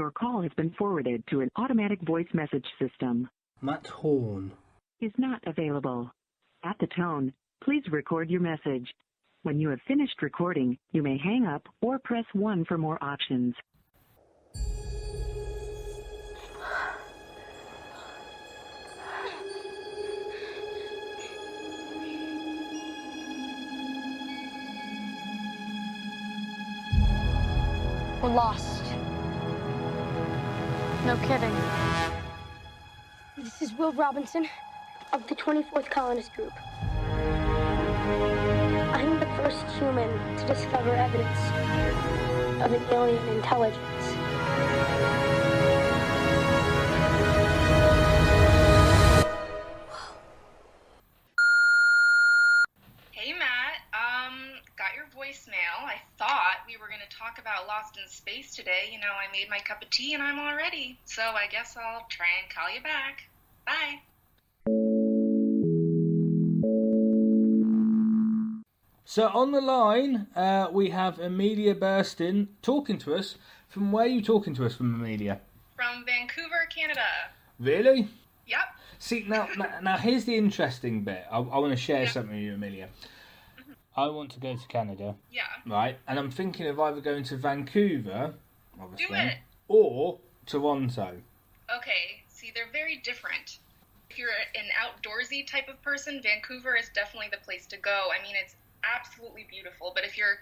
Your call has been forwarded to an automatic voice message system. Matt Horn is not available. At the tone, please record your message. When you have finished recording, you may hang up or press 1 for more options. We're lost. No kidding. This is Will Robinson of the 24th Colonist Group. I'm the first human to discover evidence of an alien intelligence. Hey Matt, got your voicemail. I thought we were going to talk about Lost in Space today. You know, I made my cup of tea and I'm all ready. So I guess I'll try and call you back. Bye. So on the line, we have Amelia Burstyn talking to us. From where are you talking to us from, Amelia? From Vancouver, Canada. Really? Yep. See, now here's the interesting bit. I want to share something with you, Amelia. I want to go to Canada. Yeah. Right? And I'm thinking of either going to Vancouver, obviously, do it, or Toronto. Okay. See, they're very different. If you're an outdoorsy type of person, Vancouver is definitely the place to go. I mean, it's absolutely beautiful. But if you're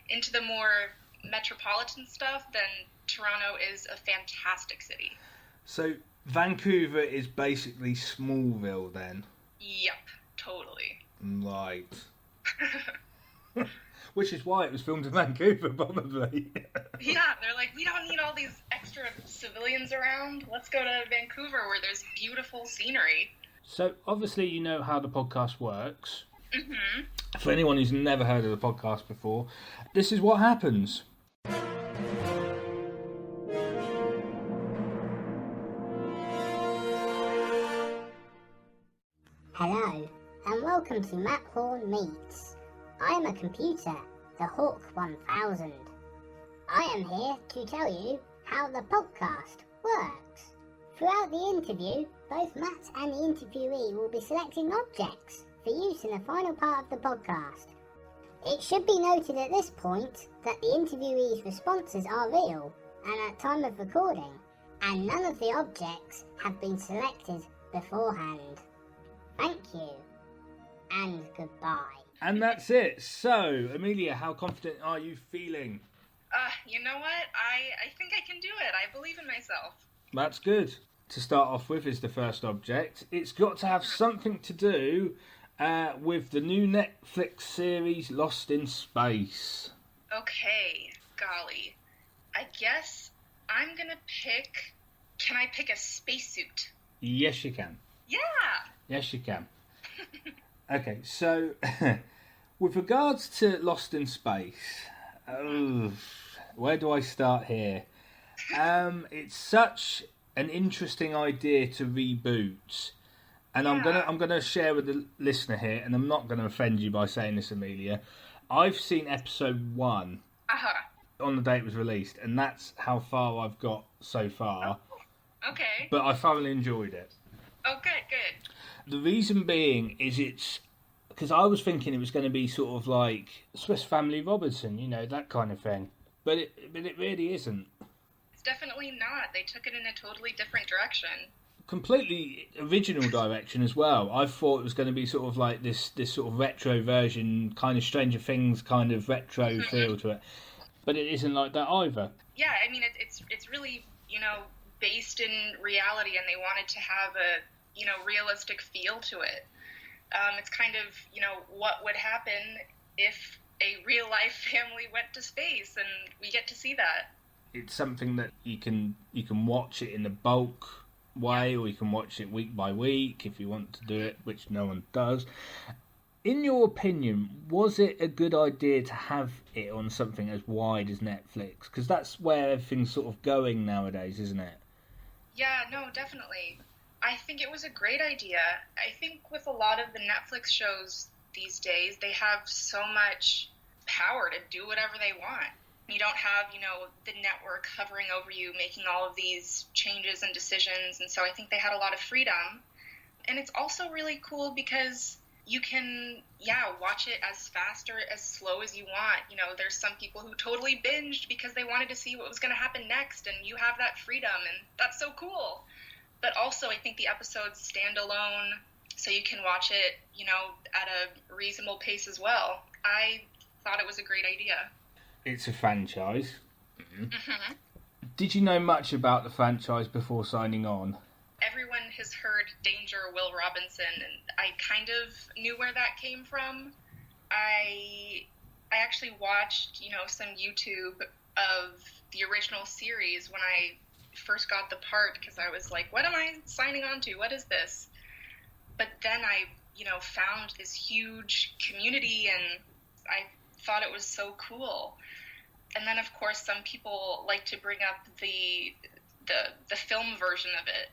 into the more metropolitan stuff, then Toronto is a fantastic city. So Vancouver is basically Smallville then? Yep, totally. Right. Which is why it was filmed in Vancouver, probably. Yeah, they're like, we don't need all these extra civilians around. Let's go to Vancouver where there's beautiful scenery. So, obviously, you know how the podcast works. Mm-hmm. For anyone who's never heard of the podcast before, this is what happens. Hello, and welcome to Matt Horn Meets. I am a computer, the Hawk 1000. I am here to tell you how the podcast works. Throughout the interview, both Matt and the interviewee will be selecting objects for use in the final part of the podcast. It should be noted at this point that the interviewee's responses are real and at time of recording, and none of the objects have been selected beforehand. Thank you, and goodbye. And that's it. So, Amelia, how confident are you feeling? You know what? I think I can do it. I believe in myself. That's good. To start off with is the first object. It's got to have something to do with the new Netflix series Lost in Space. Okay, golly. I guess I'm gonna pick... Can I pick a spacesuit? Yes, you can. Yeah! Yes, you can. Okay, so with regards to Lost in Space, where do I start here? It's such an interesting idea to reboot, and yeah. I'm gonna share with the listener here, and I'm not gonna offend you by saying this, Amelia. I've seen episode 1 on the day it was released, and that's how far I've got so far. Oh, okay. But I thoroughly enjoyed it. Okay, good. The reason being is it's because I was thinking it was going to be sort of like Swiss Family Robinson, you know, that kind of thing. But it really isn't. It's definitely not. They took it in a totally different direction. Completely original direction as well. I thought it was going to be sort of like this sort of retro version, kind of Stranger Things kind of retro feel to it. But it isn't like that either. Yeah, I mean, it's really, you know, based in reality, and they wanted to have a, you know, realistic feel to it. It's kind of, you know, what would happen if a real-life family went to space, and we get to see that. It's something that you can watch it in a bulk way, or you can watch it week by week if you want to do it, which no one does. In your opinion, was it a good idea to have it on something as wide as Netflix? Because that's where everything's sort of going nowadays, isn't it? Yeah, no, definitely. I think it was a great idea. I think with a lot of the Netflix shows these days, they have so much power to do whatever they want. You don't have, the network hovering over you, making all of these changes and decisions. And so I think they had a lot of freedom. And it's also really cool because you can, watch it as fast or as slow as you want. There's some people who totally binged because they wanted to see what was going to happen next, and you have that freedom, and that's so cool. But also, I think the episodes stand alone, so you can watch it, at a reasonable pace as well. I thought it was a great idea. It's a franchise. Mm-hmm. Did you know much about the franchise before signing on? Everyone has heard Danger Will Robinson, and I kind of knew where that came from. I actually watched, some YouTube of the original series when I first got the part, because I was like, what am I signing on to? What is this? But then I, found this huge community, and I thought it was so cool. And then, of course, some people like to bring up the film version of it.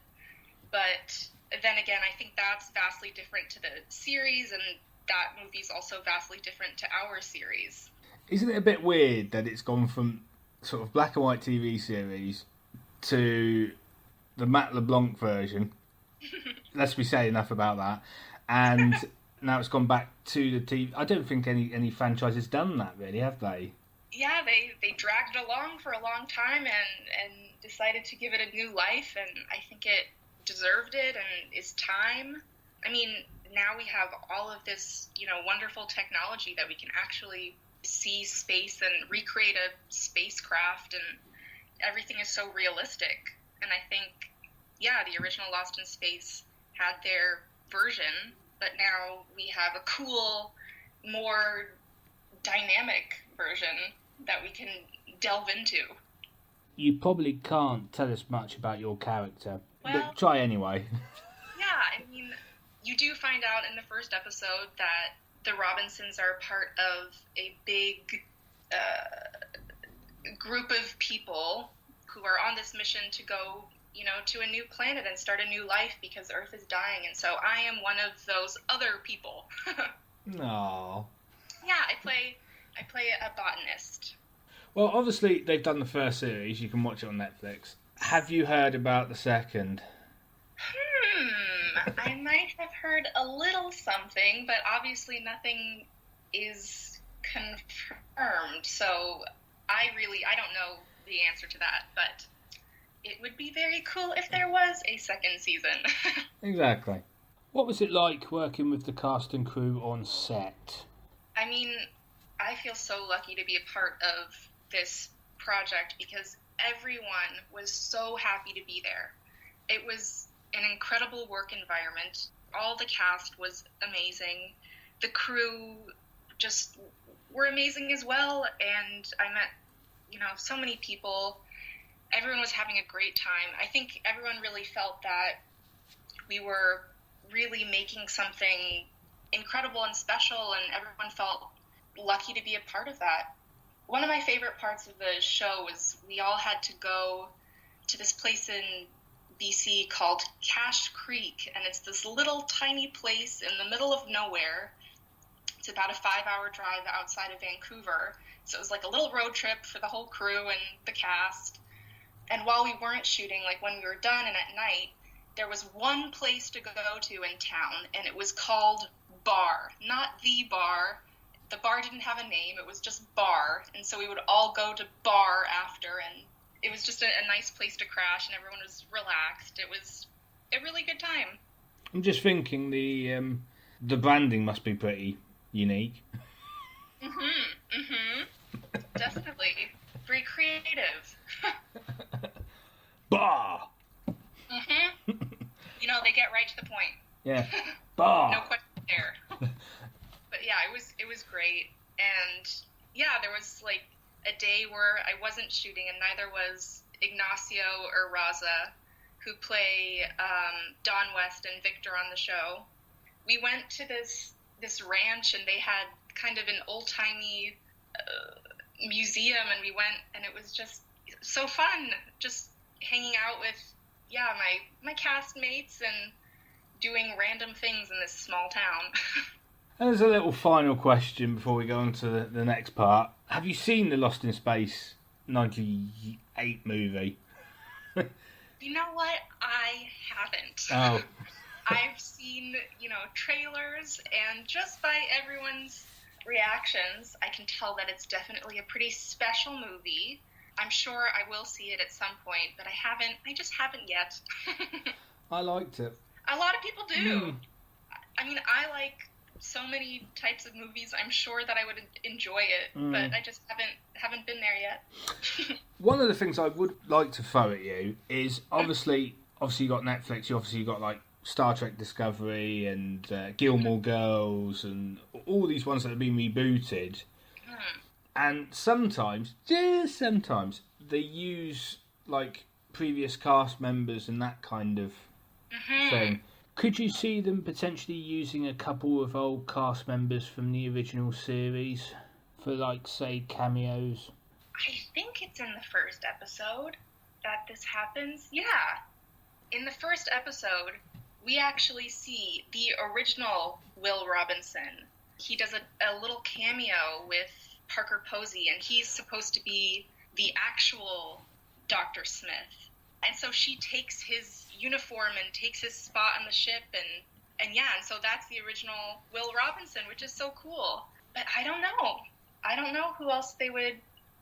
But then again, I think that's vastly different to the series, and that movie's also vastly different to our series. Isn't it a bit weird that it's gone from sort of black and white TV series to the Matt LeBlanc version? Let's be saying enough about that. And now it's gone back to the TV. I don't think any franchise has done that, really, have they? Yeah, they dragged it along for a long time and decided to give it a new life, and I think it deserved it and is time. I mean, now we have all of this, wonderful technology that we can actually see space and recreate a spacecraft, and everything is so realistic. And I think, the original Lost in Space had their version, but now we have a cool, more dynamic version that we can delve into. You probably can't tell us much about your character, but try anyway. Yeah, I mean, you do find out in the first episode that the Robinsons are part of a big group of people who are on this mission to go, to a new planet and start a new life because Earth is dying. And so I am one of those other people. No. Yeah, I play a botanist. Well, obviously they've done the first series. You can watch it on Netflix. Have you heard about the second? I might have heard a little something, but obviously nothing is confirmed. So I don't know the answer to that, but it would be very cool if there was a second season. Exactly. What was it like working with the cast and crew on set? I mean, I feel so lucky to be a part of this project because everyone was so happy to be there. It was an incredible work environment. All the cast was amazing. The crew just were amazing as well, and I met, so many people. Everyone was having a great time. I think everyone really felt that we were really making something incredible and special, and everyone felt lucky to be a part of that. One of my favorite parts of the show was we all had to go to this place in BC called Cache Creek, and it's this little tiny place in the middle of nowhere. It's about a 5-hour drive outside of Vancouver, so it was like a little road trip for the whole crew and the cast. And while we weren't shooting, like when we were done and at night, there was one place to go to in town, and it was called Bar. Not the bar. The bar didn't have a name. It was just Bar. And so we would all go to Bar after, and it was just a nice place to crash, and everyone was relaxed. It was a really good time. I'm just thinking the branding must be pretty unique. Definitely. Very creative. Bar! They get right to the point. Yeah. Bar! No question there. But yeah, it was great. And yeah, there was like a day where I wasn't shooting, and neither was Ignacio or Raza, who play Don West and Victor on the show. We went to this ranch, and they had kind of an old-timey museum, and we went, and it was just so fun, just hanging out with my castmates and doing random things in this small town. And there's a little final question before we go on to the next part. Have you seen the Lost in Space 98 movie? You know what? I haven't. Oh. I've seen, trailers, and just by everyone's reactions, I can tell that it's definitely a pretty special movie. I'm sure I will see it at some point, but I just haven't yet. I liked it. A lot of people do. I mean, I like so many types of movies. I'm sure that I would enjoy it, but I just haven't been there yet. One of the things I would like to throw at you is obviously you got Netflix, you got like Star Trek Discovery and Gilmore Girls and all these ones that have been rebooted. And sometimes, just sometimes, they use like previous cast members and that kind of thing. Could you see them potentially using a couple of old cast members from the original series for, like, say, cameos? I think it's in the first episode that this happens. Yeah. In the first episode, we actually see the original Will Robinson. He does a little cameo with Parker Posey, and he's supposed to be the actual Dr. Smith. And so she takes his uniform and takes his spot on the ship, and so that's the original Will Robinson, which is so cool. But I don't know who else they would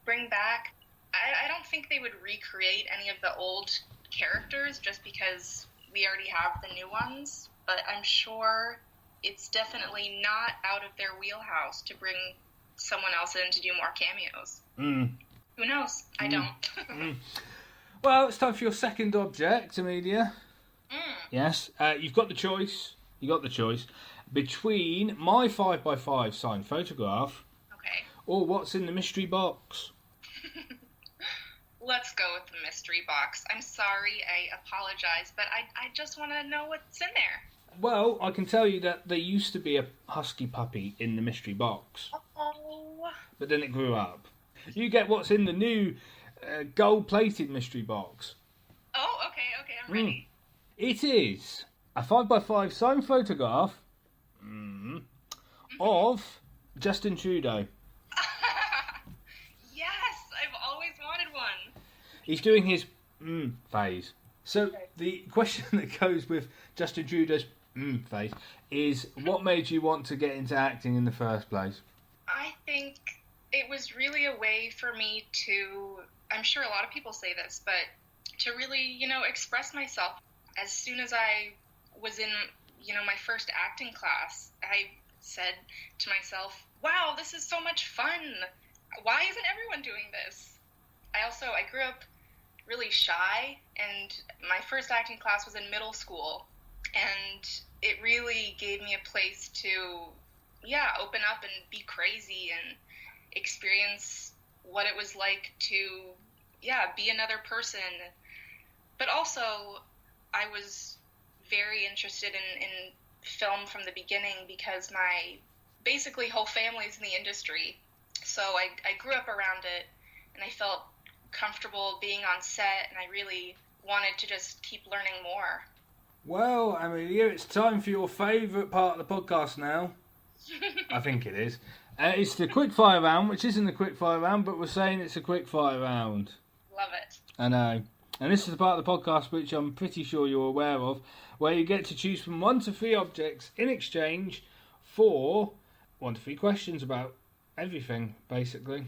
bring back. I don't think they would recreate any of the old characters just because we already have the new ones, but I'm sure it's definitely not out of their wheelhouse to bring someone else in to do more cameos. Who knows? I don't. Well, it's time for your second object, Amelia. Yes, you've got the choice. Between my 5x5 signed photograph, or what's in the mystery box. Let's go with the mystery box. I'm sorry, I apologize, but I just want to know what's in there. Well, I can tell you that there used to be a husky puppy in the mystery box. Oh. But then it grew up. You get what's in the new gold-plated mystery box. Oh, okay, I'm ready. It is a 5x5 signed photograph of Justin Trudeau. Yes, I've always wanted one. He's doing his phase. So the question that goes with Justin Trudeau's phase is, what made you want to get into acting in the first place? I think it was really a way for me to, I'm sure a lot of people say this, but to really, express myself. As soon as I was in, my first acting class, I said to myself, wow, this is so much fun. Why isn't everyone doing this? I grew up really shy, and my first acting class was in middle school, and it really gave me a place to, open up and be crazy and experience what it was like to, be another person. But also, I was very interested in film from the beginning because my basically whole family's in the industry. So I grew up around it, and I felt comfortable being on set, and I really wanted to just keep learning more. Well, Amelia, it's time for your favourite part of the podcast now. I think it is. It's the quickfire round, which isn't a quickfire round, but we're saying it's a quickfire round. Love it. I know. And this is the part of the podcast which I'm pretty sure you're aware of, where you get to choose from 1 to 3 objects in exchange for 1 to 3 questions about everything, basically.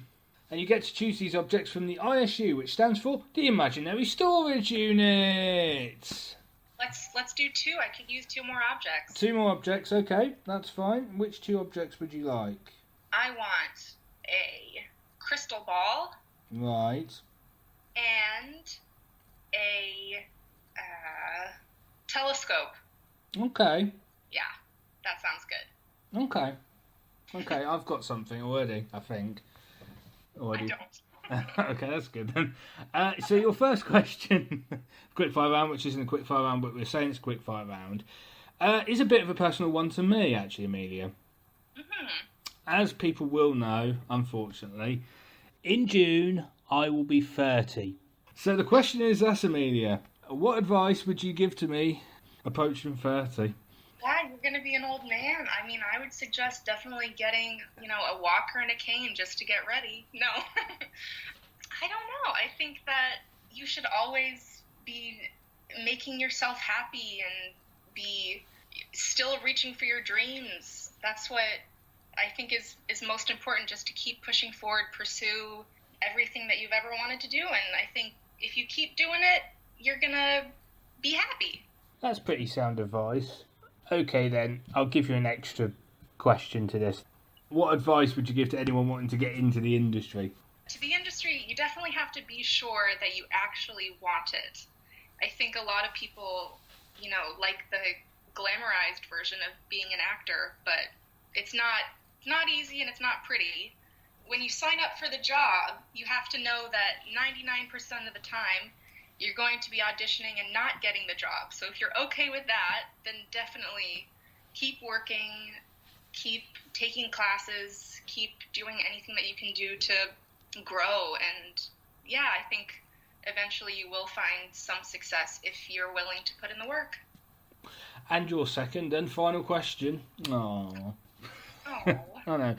And you get to choose these objects from the ISU, which stands for the Imaginary Storage Unit. Let's do 2. I could use 2 more objects. 2 more objects, okay, that's fine. Which 2 objects would you like? I want a crystal ball. Right. And a telescope. Okay. Yeah, that sounds good. Okay, I've got something already, I think. Already. I don't. Okay, that's good then. So your first question, quickfire round, which isn't a quickfire round, but we're saying it's a quickfire round, is a bit of a personal one to me, actually, Amelia. As people will know, unfortunately, in June I will be 30. So the question is this, Amelia, what advice would you give to me approaching 30? Yeah, you're going to be an old man. I mean, I would suggest definitely getting, a walker and a cane just to get ready. No. I don't know. I think that you should always be making yourself happy and be still reaching for your dreams. That's what I think is most important, just to keep pushing forward, pursue everything that you've ever wanted to do. And I think if you keep doing it, you're going to be happy. That's pretty sound advice. Okay, then, I'll give you an extra question to this. What advice would you give to anyone wanting to get into the industry? To the industry, you definitely have to be sure that you actually want it. I think a lot of people, like the glamorized version of being an actor, but it's not easy and it's not pretty. When you sign up for the job, you have to know that 99% of the time, you're going to be auditioning and not getting the job. So if you're okay with that, then definitely keep working, keep taking classes, keep doing anything that you can do to grow. And yeah, I think eventually you will find some success if you're willing to put in the work. And your second and final question. Oh. I know.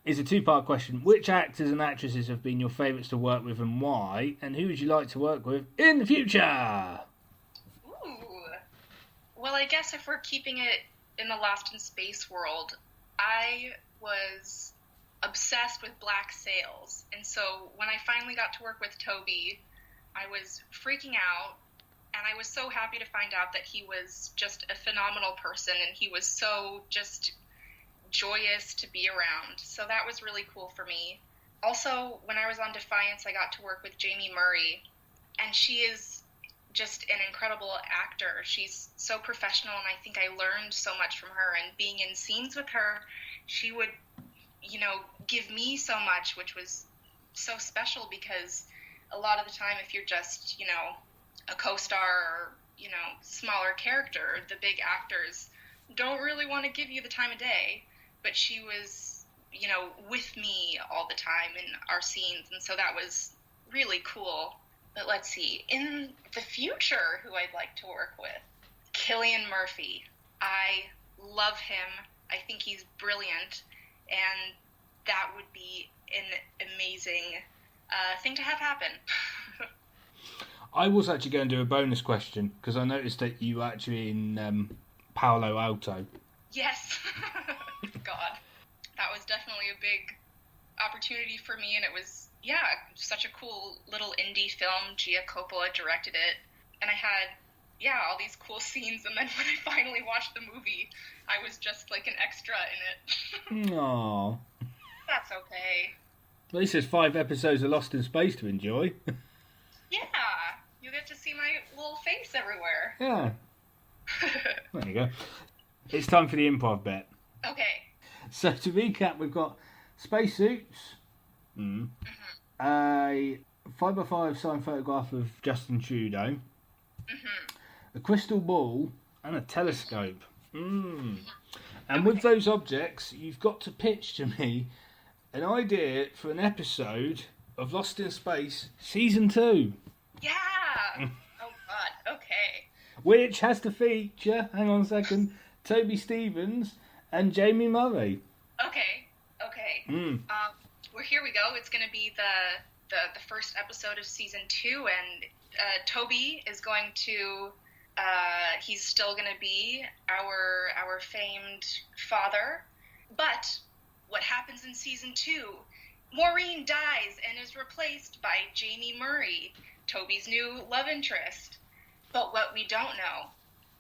It's a two-part question. Which actors and actresses have been your favourites to work with and why? And who would you like to work with in the future? Ooh. Well, I guess if we're keeping it in the Lost in Space world, I was obsessed with black sails. And so when I finally got to work with Toby, I was freaking out. And I was so happy to find out that he was just a phenomenal person. And he was so just joyous to be around. So that was really cool for me. Also, when I was on Defiance, I got to work with Jamie Murray, and she is just an incredible actor. She's so professional, and I think I learned so much from her. And being in scenes with her, she would, give me so much, which was so special, because a lot of the time, if you're just, a co-star or, smaller character, the big actors don't really want to give you the time of day. But she was, with me all the time in our scenes, and so that was really cool. But let's see, in the future, who I'd like to work with? Cillian Murphy. I love him. I think he's brilliant, and that would be an amazing thing to have happen. I was actually going to do a bonus question, because I noticed that you were actually in Palo Alto. Yes. God, that was definitely a big opportunity for me, and it was, such a cool little indie film. Gia Coppola directed it, and I had, all these cool scenes, and then when I finally watched the movie, I was just like an extra in it. Aww. That's okay. At least there's 5 episodes of Lost in Space to enjoy. Yeah, you get to see my little face everywhere. Yeah. There you go. It's time for the improv bit. Okay. So to recap, we've got spacesuits, a 5x5 signed photograph of Justin Trudeau, a crystal ball, and a telescope. And with those objects, you've got to pitch to me an idea for an episode of Lost in Space Season 2. Yeah! Oh, God. Okay. Which has to feature, hang on a second, Toby Stevens and Jamie Murray. Okay. Well, here we go. It's going to be the first episode of Season 2, and Toby is going to... he's still going to be our famed father. But what happens in Season 2? Maureen dies and is replaced by Jamie Murray, Toby's new love interest. But what we don't know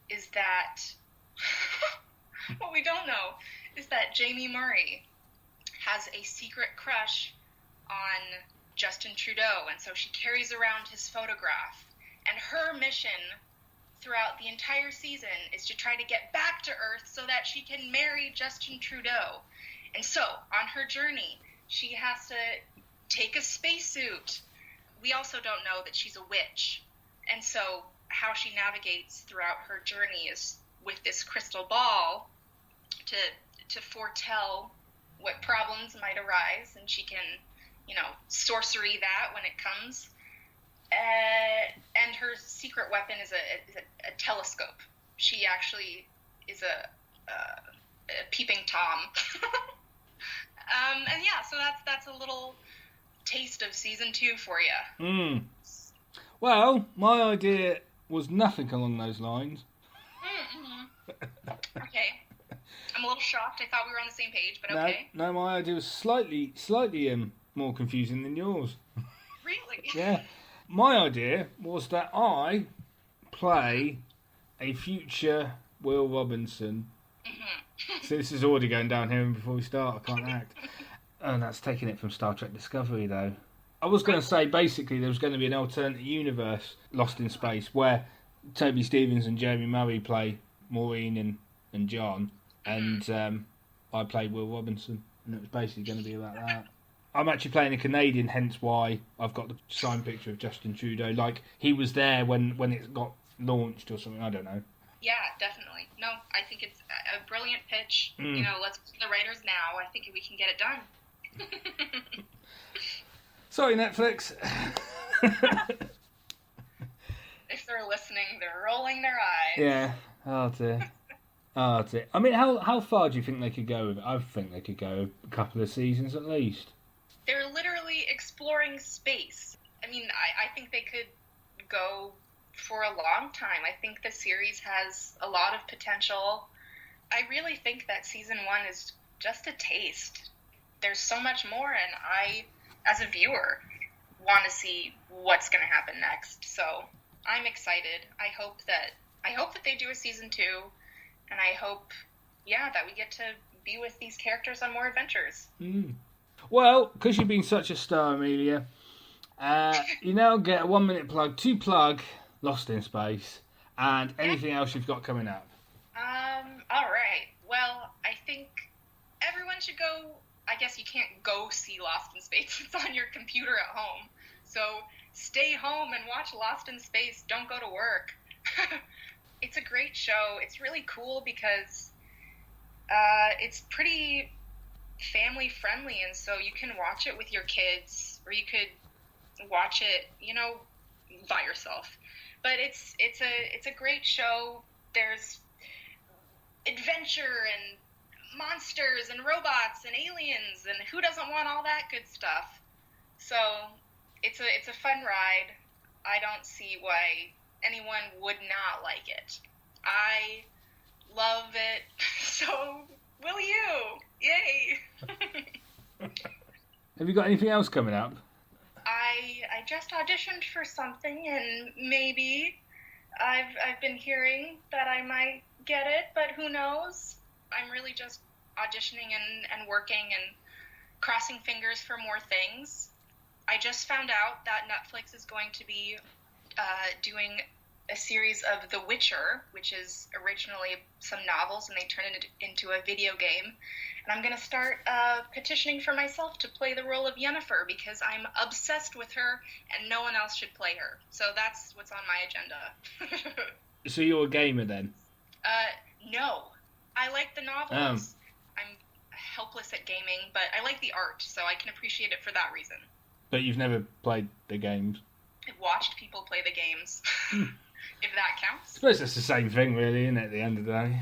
is that... Jamie Murray has a secret crush on Justin Trudeau, and so she carries around his photograph. And her mission throughout the entire season is to try to get back to Earth so that she can marry Justin Trudeau. And so, on her journey, she has to take a spacesuit. We also don't know that she's a witch. And so, how she navigates throughout her journey is with this crystal ball to foretell what problems might arise, and she can, sorcery that when it comes. And her secret weapon is a telescope. She actually is Peeping Tom. And yeah, so that's a little taste of season 2 for you. Well, my idea was nothing along those lines. Okay. I'm a little shocked. I thought we were on the same page, but okay. No, my idea was slightly more confusing than yours. Really? Yeah. My idea was that I play a future Will Robinson. So this is already going down here before we start. I can't act. And that's taking it from Star Trek Discovery, though. I was going to say, basically, there was going to be an alternate universe, Lost in Space, where Toby Stevens and Jeremy Murray play Maureen and John, and I play Will Robinson, and it was basically going to be about that. I'm actually playing a Canadian, hence why I've got the signed picture of Justin Trudeau. Like, he was there when it got launched or something, I don't know. Yeah, definitely. No, I think it's a brilliant pitch. You know, let's the writers now. I think we can get it done. Sorry, Netflix. If they're listening, they're rolling their eyes. Yeah. Oh dear. Oh dear. I mean, how far do you think they could go with it? I think they could go a couple of seasons at least. They're literally exploring space. I mean, I think they could go for a long time. I think the series has a lot of potential. I really think that season 1 is just a taste. There's so much more, and I, as a viewer, want to see what's going to happen next. So I'm excited. I hope that they do a season 2, and I hope, that we get to be with these characters on more adventures. Well, because you've been such a star, Amelia, you now get a 1-minute plug to plug Lost in Space and anything else you've got coming up. All right. Well, I think everyone should go. I guess you can't go see Lost in Space. It's on your computer at home. So stay home and watch Lost in Space. Don't go to work. It's a great show. It's really cool because it's pretty family friendly, and so you can watch it with your kids, or you could watch it, by yourself. But it's a great show. There's adventure and monsters and robots and aliens, and who doesn't want all that good stuff? So it's a fun ride. I don't see why anyone would not like it. I love it. So will you? Yay! Have you got anything else coming up? I just auditioned for something, and maybe I've been hearing that I might get it, but who knows? I'm really just auditioning and working and crossing fingers for more things. I just found out that Netflix is going to be doing a series of The Witcher, which is originally some novels, and they turned it into a video game. And I'm going to start petitioning for myself to play the role of Yennefer, because I'm obsessed with her, and no one else should play her. So that's what's on my agenda. So you're a gamer then? No. I like the novels. I'm helpless at gaming, but I like the art, so I can appreciate it for that reason. But you've never played the games? I've watched people play the games, if that counts. I suppose that's the same thing, really, isn't it, at the end of the day?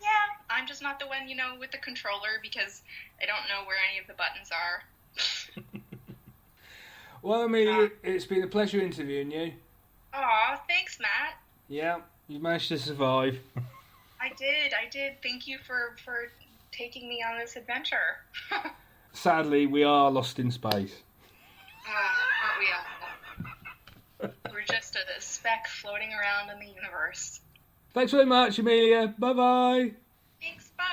Yeah, I'm just not the one, with the controller, because I don't know where any of the buttons are. Well, Amelia, it's been a pleasure interviewing you. Aw, thanks, Matt. Yeah, you managed to survive. I did. Thank you for taking me on this adventure. Sadly, we are lost in space. Aren't we all? We're just a speck floating around in the universe. Thanks very much, Amelia. Bye-bye. Thanks, bye.